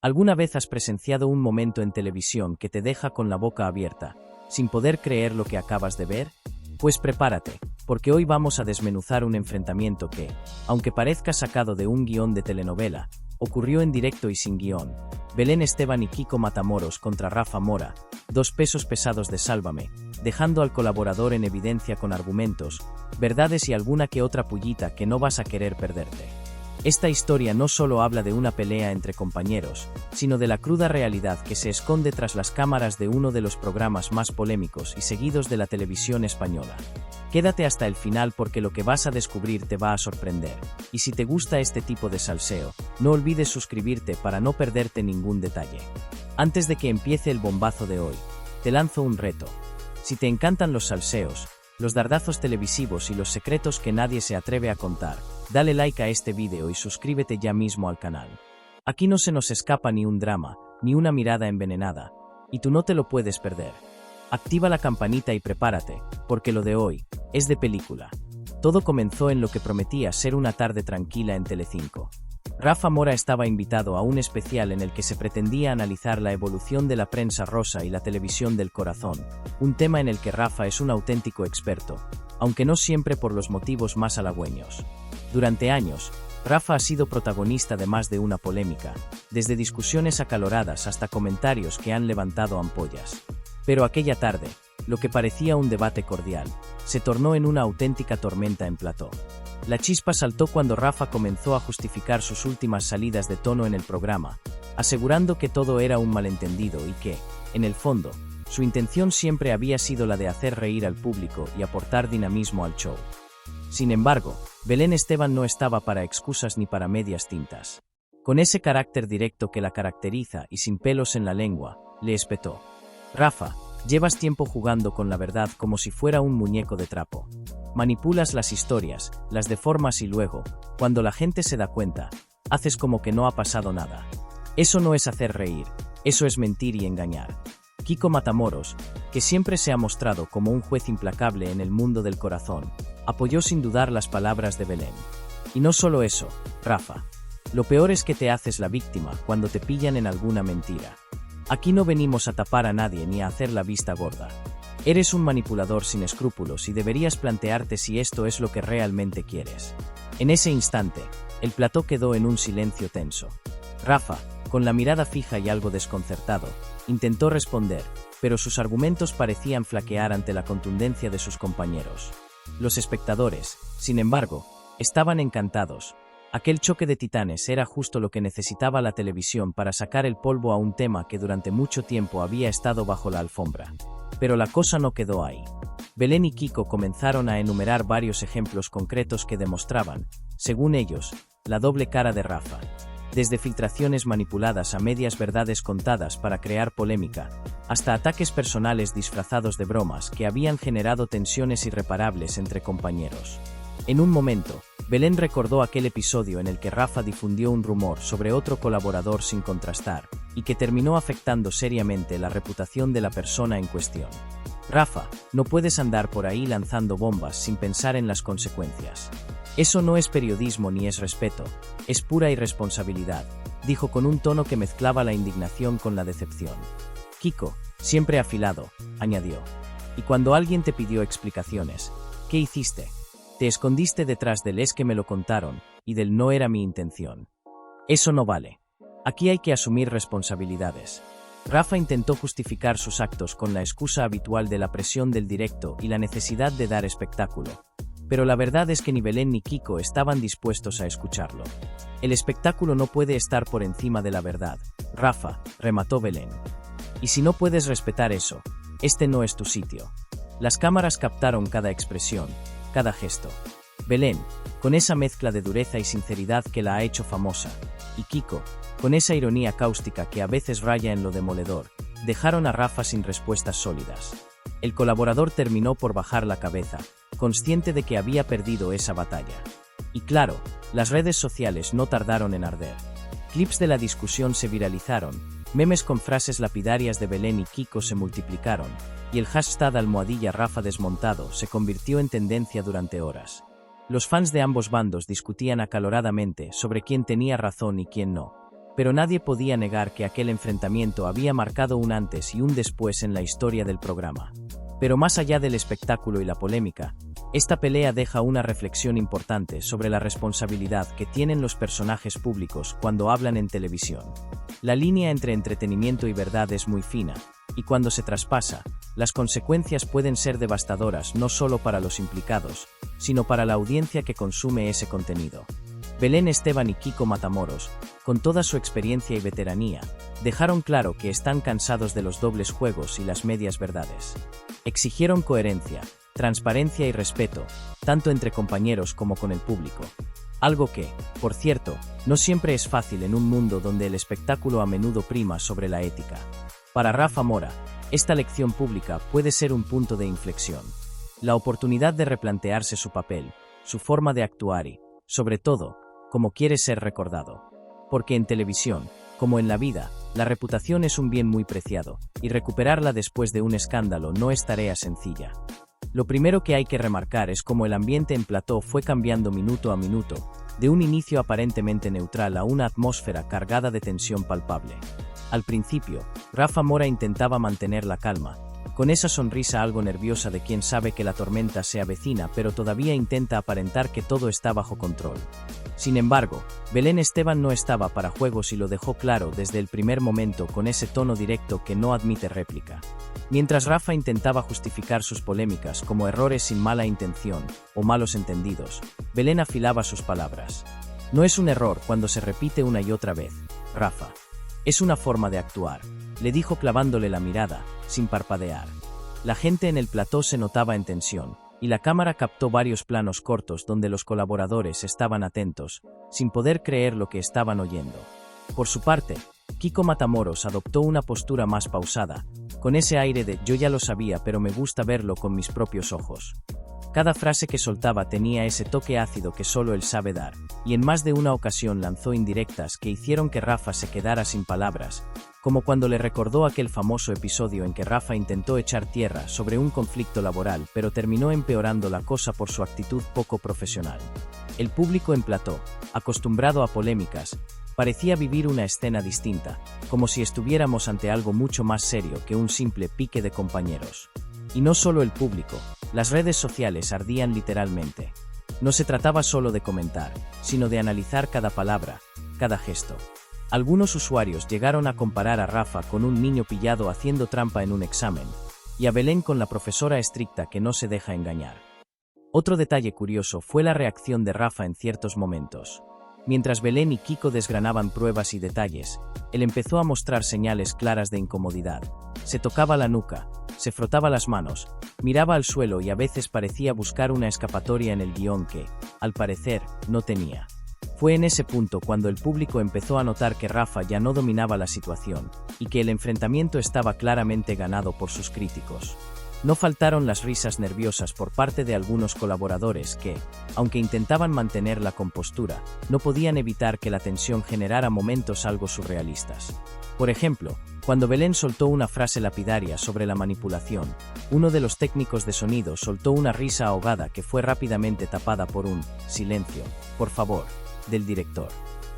¿Alguna vez has presenciado un momento en televisión que te deja con la boca abierta, sin poder creer lo que acabas de ver? Pues prepárate, porque hoy vamos a desmenuzar un enfrentamiento que, aunque parezca sacado de un guión de telenovela, ocurrió en directo y sin guión. Belén Esteban y Kiko Matamoros contra Rafa Mora, dos pesos pesados de Sálvame, dejando al colaborador en evidencia con argumentos, verdades y alguna que otra pullita que no vas a querer perderte. Esta historia no solo habla de una pelea entre compañeros, sino de la cruda realidad que se esconde tras las cámaras de uno de los programas más polémicos y seguidos de la televisión española. Quédate hasta el final porque lo que vas a descubrir te va a sorprender, y si te gusta este tipo de salseo, no olvides suscribirte para no perderte ningún detalle. Antes de que empiece el bombazo de hoy, te lanzo un reto. Si te encantan los salseos, los dardazos televisivos y los secretos que nadie se atreve a contar, dale like a este vídeo y suscríbete ya mismo al canal. Aquí no se nos escapa ni un drama, ni una mirada envenenada, y tú no te lo puedes perder. Activa la campanita y prepárate, porque lo de hoy es de película. Todo comenzó en lo que prometía ser una tarde tranquila en Telecinco. Rafa Mora estaba invitado a un especial en el que se pretendía analizar la evolución de la prensa rosa y la televisión del corazón, un tema en el que Rafa es un auténtico experto, aunque no siempre por los motivos más halagüeños. Durante años, Rafa ha sido protagonista de más de una polémica, desde discusiones acaloradas hasta comentarios que han levantado ampollas. Pero aquella tarde, lo que parecía un debate cordial, se tornó en una auténtica tormenta en plató. La chispa saltó cuando Rafa comenzó a justificar sus últimas salidas de tono en el programa, asegurando que todo era un malentendido y que, en el fondo, su intención siempre había sido la de hacer reír al público y aportar dinamismo al show. Sin embargo, Belén Esteban no estaba para excusas ni para medias tintas. Con ese carácter directo que la caracteriza y sin pelos en la lengua, le espetó: Rafa, llevas tiempo jugando con la verdad como si fuera un muñeco de trapo. Manipulas las historias, las deformas y luego, cuando la gente se da cuenta, haces como que no ha pasado nada. Eso no es hacer reír, eso es mentir y engañar. Kiko Matamoros, que siempre se ha mostrado como un juez implacable en el mundo del corazón, apoyó sin dudar las palabras de Belén. Y no solo eso, Rafa. Lo peor es que te haces la víctima cuando te pillan en alguna mentira. Aquí no venimos a tapar a nadie ni a hacer la vista gorda. Eres un manipulador sin escrúpulos y deberías plantearte si esto es lo que realmente quieres. En ese instante, el plató quedó en un silencio tenso. Rafa, con la mirada fija y algo desconcertado, intentó responder, pero sus argumentos parecían flaquear ante la contundencia de sus compañeros. Los espectadores, sin embargo, estaban encantados. Aquel choque de titanes era justo lo que necesitaba la televisión para sacar el polvo a un tema que durante mucho tiempo había estado bajo la alfombra. Pero la cosa no quedó ahí. Belén y Kiko comenzaron a enumerar varios ejemplos concretos que demostraban, según ellos, la doble cara de Rafa. Desde filtraciones manipuladas a medias verdades contadas para crear polémica, hasta ataques personales disfrazados de bromas que habían generado tensiones irreparables entre compañeros. En un momento, Belén recordó aquel episodio en el que Rafa difundió un rumor sobre otro colaborador sin contrastar, y que terminó afectando seriamente la reputación de la persona en cuestión. Rafa, no puedes andar por ahí lanzando bombas sin pensar en las consecuencias. Eso no es periodismo ni es respeto, es pura irresponsabilidad, dijo con un tono que mezclaba la indignación con la decepción. Kiko, siempre afilado, añadió. Y cuando alguien te pidió explicaciones, ¿qué hiciste? Te escondiste detrás del "es que me lo contaron" y del "no era mi intención". Eso no vale. Aquí hay que asumir responsabilidades. Rafa intentó justificar sus actos con la excusa habitual de la presión del directo y la necesidad de dar espectáculo. Pero la verdad es que ni Belén ni Kiko estaban dispuestos a escucharlo. El espectáculo no puede estar por encima de la verdad, Rafa, remató Belén. Y si no puedes respetar eso, este no es tu sitio. Las cámaras captaron cada expresión, cada gesto. Belén, con esa mezcla de dureza y sinceridad que la ha hecho famosa, y Kiko, con esa ironía cáustica que a veces raya en lo demoledor, dejaron a Rafa sin respuestas sólidas. El colaborador terminó por bajar la cabeza, consciente de que había perdido esa batalla. Y claro, las redes sociales no tardaron en arder. Clips de la discusión se viralizaron, memes con frases lapidarias de Belén y Kiko se multiplicaron, y el hashtag #Rafa desmontado se convirtió en tendencia durante horas. Los fans de ambos bandos discutían acaloradamente sobre quién tenía razón y quién no. Pero nadie podía negar que aquel enfrentamiento había marcado un antes y un después en la historia del programa. Pero más allá del espectáculo y la polémica, esta pelea deja una reflexión importante sobre la responsabilidad que tienen los personajes públicos cuando hablan en televisión. La línea entre entretenimiento y verdad es muy fina, y cuando se traspasa, las consecuencias pueden ser devastadoras no solo para los implicados, sino para la audiencia que consume ese contenido. Belén Esteban y Kiko Matamoros, con toda su experiencia y veteranía, dejaron claro que están cansados de los dobles juegos y las medias verdades. Exigieron coherencia, transparencia y respeto, tanto entre compañeros como con el público. Algo que, por cierto, no siempre es fácil en un mundo donde el espectáculo a menudo prima sobre la ética. Para Rafa Mora, esta lección pública puede ser un punto de inflexión. La oportunidad de replantearse su papel, su forma de actuar y, sobre todo, cómo quiere ser recordado. Porque en televisión, como en la vida, la reputación es un bien muy preciado, y recuperarla después de un escándalo no es tarea sencilla. Lo primero que hay que remarcar es cómo el ambiente en plató fue cambiando minuto a minuto, de un inicio aparentemente neutral a una atmósfera cargada de tensión palpable. Al principio, Rafa Mora intentaba mantener la calma, con esa sonrisa algo nerviosa de quien sabe que la tormenta se avecina pero todavía intenta aparentar que todo está bajo control. Sin embargo, Belén Esteban no estaba para juegos y lo dejó claro desde el primer momento con ese tono directo que no admite réplica. Mientras Rafa intentaba justificar sus polémicas como errores sin mala intención o malos entendidos, Belén afilaba sus palabras. No es un error cuando se repite una y otra vez, Rafa. Es una forma de actuar, le dijo clavándole la mirada, sin parpadear. La gente en el plató se notaba en tensión, y la cámara captó varios planos cortos donde los colaboradores estaban atentos, sin poder creer lo que estaban oyendo. Por su parte, Kiko Matamoros adoptó una postura más pausada, con ese aire de «yo ya lo sabía pero me gusta verlo con mis propios ojos». Cada frase que soltaba tenía ese toque ácido que solo él sabe dar, y en más de una ocasión lanzó indirectas que hicieron que Rafa se quedara sin palabras, como cuando le recordó aquel famoso episodio en que Rafa intentó echar tierra sobre un conflicto laboral pero terminó empeorando la cosa por su actitud poco profesional. El público en plató, acostumbrado a polémicas, parecía vivir una escena distinta, como si estuviéramos ante algo mucho más serio que un simple pique de compañeros. Y no solo el público, las redes sociales ardían literalmente. No se trataba solo de comentar, sino de analizar cada palabra, cada gesto. Algunos usuarios llegaron a comparar a Rafa con un niño pillado haciendo trampa en un examen, y a Belén con la profesora estricta que no se deja engañar. Otro detalle curioso fue la reacción de Rafa en ciertos momentos. Mientras Belén y Kiko desgranaban pruebas y detalles, él empezó a mostrar señales claras de incomodidad. Se tocaba la nuca, se frotaba las manos, miraba al suelo y a veces parecía buscar una escapatoria en el guión que, al parecer, no tenía. Fue en ese punto cuando el público empezó a notar que Rafa ya no dominaba la situación, y que el enfrentamiento estaba claramente ganado por sus críticos. No faltaron las risas nerviosas por parte de algunos colaboradores que, aunque intentaban mantener la compostura, no podían evitar que la tensión generara momentos algo surrealistas. Por ejemplo, cuando Belén soltó una frase lapidaria sobre la manipulación, uno de los técnicos de sonido soltó una risa ahogada que fue rápidamente tapada por un «silencio, por favor», del director.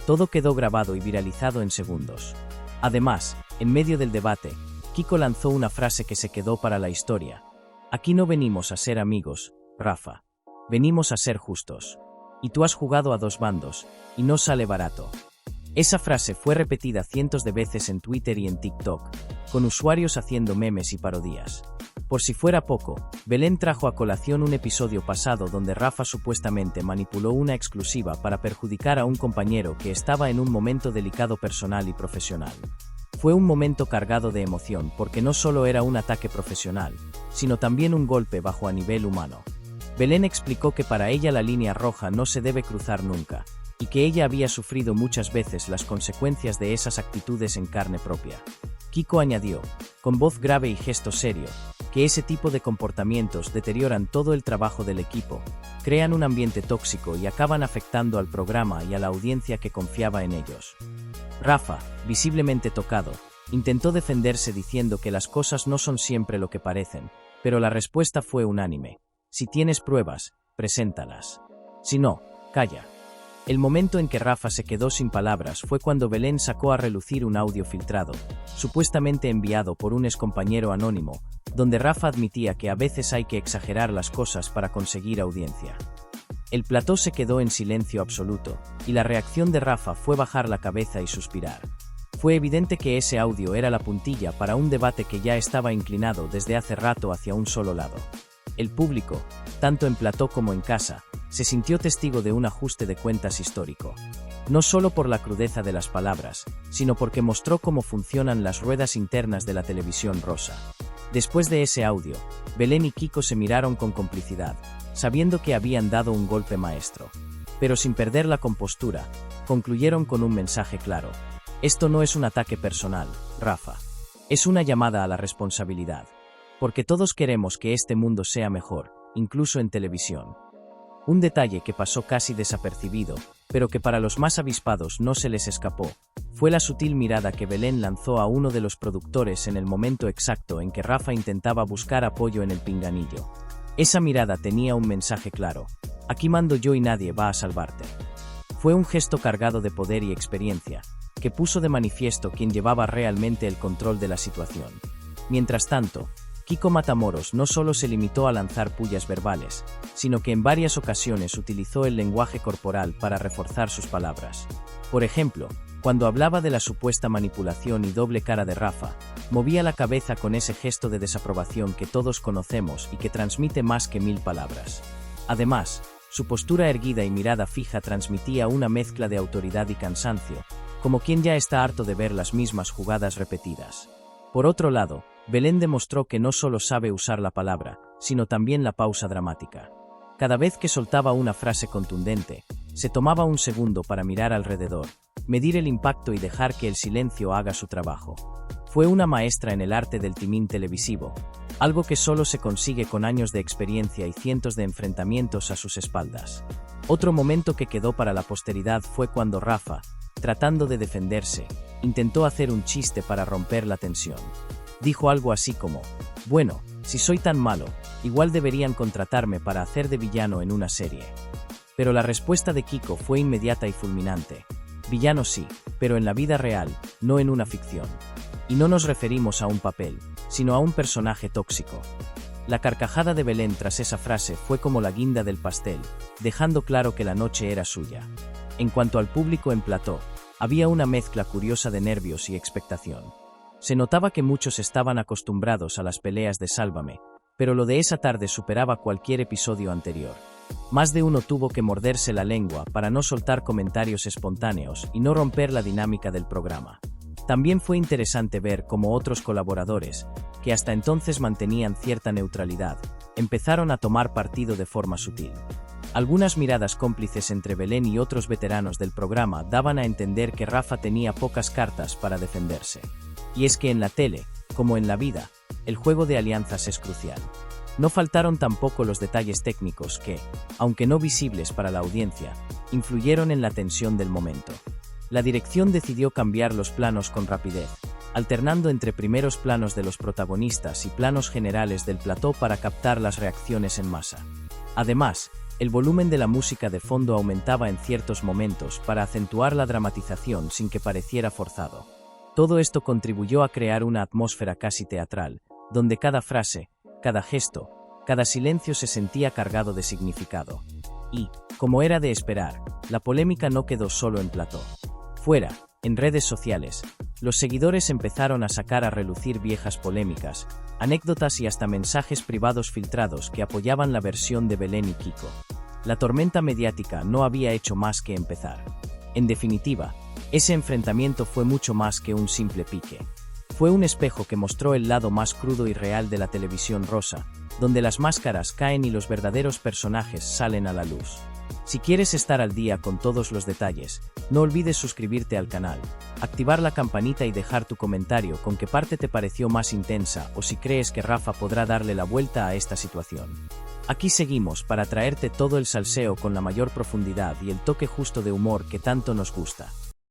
Todo quedó grabado y viralizado en segundos. Además, en medio del debate, Kiko lanzó una frase que se quedó para la historia. «Aquí no venimos a ser amigos, Rafa. Venimos a ser justos. Y tú has jugado a dos bandos, y no sale barato». Esa frase fue repetida cientos de veces en Twitter y en TikTok, con usuarios haciendo memes y parodias. Por si fuera poco, Belén trajo a colación un episodio pasado donde Rafa supuestamente manipuló una exclusiva para perjudicar a un compañero que estaba en un momento delicado personal y profesional. Fue un momento cargado de emoción porque no solo era un ataque profesional, sino también un golpe bajo a nivel humano. Belén explicó que para ella la línea roja no se debe cruzar nunca, y que ella había sufrido muchas veces las consecuencias de esas actitudes en carne propia. Kiko añadió, con voz grave y gesto serio, que ese tipo de comportamientos deterioran todo el trabajo del equipo, crean un ambiente tóxico y acaban afectando al programa y a la audiencia que confiaba en ellos. Rafa, visiblemente tocado, intentó defenderse diciendo que las cosas no son siempre lo que parecen, pero la respuesta fue unánime. Si tienes pruebas, preséntalas. Si no, calla. El momento en que Rafa se quedó sin palabras fue cuando Belén sacó a relucir un audio filtrado, supuestamente enviado por un excompañero anónimo, donde Rafa admitía que a veces hay que exagerar las cosas para conseguir audiencia. El plató se quedó en silencio absoluto, y la reacción de Rafa fue bajar la cabeza y suspirar. Fue evidente que ese audio era la puntilla para un debate que ya estaba inclinado desde hace rato hacia un solo lado. El público, tanto en plató como en casa, se sintió testigo de un ajuste de cuentas histórico. No solo por la crudeza de las palabras, sino porque mostró cómo funcionan las ruedas internas de la televisión rosa. Después de ese audio, Belén y Kiko se miraron con complicidad, sabiendo que habían dado un golpe maestro. Pero sin perder la compostura, concluyeron con un mensaje claro. Esto no es un ataque personal, Rafa. Es una llamada a la responsabilidad. Porque todos queremos que este mundo sea mejor, incluso en televisión. Un detalle que pasó casi desapercibido, pero que para los más avispados no se les escapó, fue la sutil mirada que Belén lanzó a uno de los productores en el momento exacto en que Rafa intentaba buscar apoyo en el pinganillo. Esa mirada tenía un mensaje claro: aquí mando yo y nadie va a salvarte. Fue un gesto cargado de poder y experiencia, que puso de manifiesto quién llevaba realmente el control de la situación. Mientras tanto, Kiko Matamoros no solo se limitó a lanzar pullas verbales, sino que en varias ocasiones utilizó el lenguaje corporal para reforzar sus palabras. Por ejemplo, cuando hablaba de la supuesta manipulación y doble cara de Rafa, movía la cabeza con ese gesto de desaprobación que todos conocemos y que transmite más que 1000 palabras. Además, su postura erguida y mirada fija transmitía una mezcla de autoridad y cansancio, como quien ya está harto de ver las mismas jugadas repetidas. Por otro lado, Belén demostró que no solo sabe usar la palabra, sino también la pausa dramática. Cada vez que soltaba una frase contundente, se tomaba un segundo para mirar alrededor, medir el impacto y dejar que el silencio haga su trabajo. Fue una maestra en el arte del timín televisivo, algo que solo se consigue con años de experiencia y cientos de enfrentamientos a sus espaldas. Otro momento que quedó para la posteridad fue cuando Rafa, tratando de defenderse, intentó hacer un chiste para romper la tensión. Dijo algo así como: bueno, si soy tan malo, igual deberían contratarme para hacer de villano en una serie. Pero la respuesta de Kiko fue inmediata y fulminante. Villano sí, pero en la vida real, no en una ficción. Y no nos referimos a un papel, sino a un personaje tóxico. La carcajada de Belén tras esa frase fue como la guinda del pastel, dejando claro que la noche era suya. En cuanto al público en plató, había una mezcla curiosa de nervios y expectación. Se notaba que muchos estaban acostumbrados a las peleas de Sálvame, pero lo de esa tarde superaba cualquier episodio anterior. Más de uno tuvo que morderse la lengua para no soltar comentarios espontáneos y no romper la dinámica del programa. También fue interesante ver cómo otros colaboradores, que hasta entonces mantenían cierta neutralidad, empezaron a tomar partido de forma sutil. Algunas miradas cómplices entre Belén y otros veteranos del programa daban a entender que Rafa tenía pocas cartas para defenderse. Y es que en la tele, como en la vida, el juego de alianzas es crucial. No faltaron tampoco los detalles técnicos que, aunque no visibles para la audiencia, influyeron en la tensión del momento. La dirección decidió cambiar los planos con rapidez, alternando entre primeros planos de los protagonistas y planos generales del plató para captar las reacciones en masa. Además, el volumen de la música de fondo aumentaba en ciertos momentos para acentuar la dramatización sin que pareciera forzado. Todo esto contribuyó a crear una atmósfera casi teatral, donde cada frase, cada gesto, cada silencio se sentía cargado de significado. Y, como era de esperar, la polémica no quedó solo en plató. Fuera, en redes sociales, los seguidores empezaron a sacar a relucir viejas polémicas, anécdotas y hasta mensajes privados filtrados que apoyaban la versión de Belén y Kiko. La tormenta mediática no había hecho más que empezar. En definitiva, ese enfrentamiento fue mucho más que un simple pique. Fue un espejo que mostró el lado más crudo y real de la televisión rosa, donde las máscaras caen y los verdaderos personajes salen a la luz. Si quieres estar al día con todos los detalles, no olvides suscribirte al canal, activar la campanita y dejar tu comentario con qué parte te pareció más intensa o si crees que Rafa podrá darle la vuelta a esta situación. Aquí seguimos para traerte todo el salseo con la mayor profundidad y el toque justo de humor que tanto nos gusta.